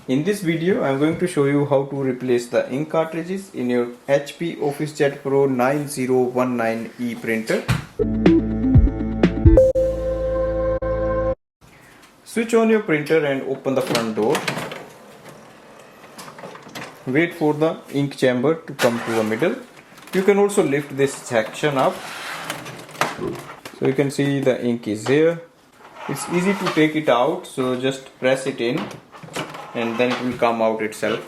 In this video, I am going to show you how to replace the ink cartridges in your HP OfficeJet Pro 9019E printer. Switch on your printer and open the front door. Wait for the ink chamber to come to the middle. You can also lift this section up. So you can see the ink is here. It's easy to take it out, so just press it in and then it will come out itself.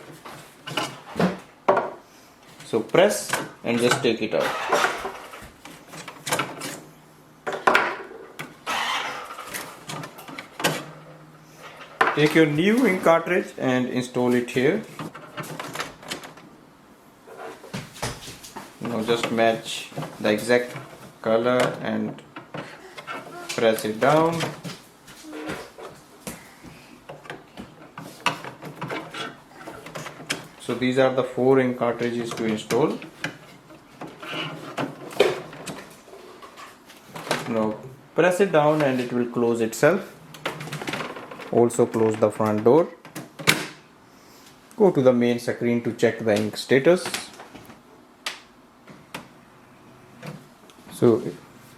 So press and just take it out. Take your new ink cartridge and install it here. Now just match the exact color and press it down. So these are the 4 ink cartridges to install. Now press it down and it will close itself. Also close the front door. Go to the main screen to check the ink status. So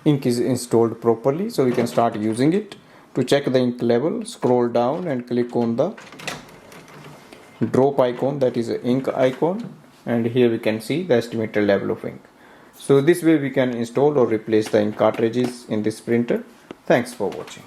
ink is installed properly, so we can start using it. To check the ink level, scroll down and click on the drop icon, that is an ink icon, and here we can see the estimated level of ink. So this way we can install or replace the ink cartridges in this printer. Thanks for watching.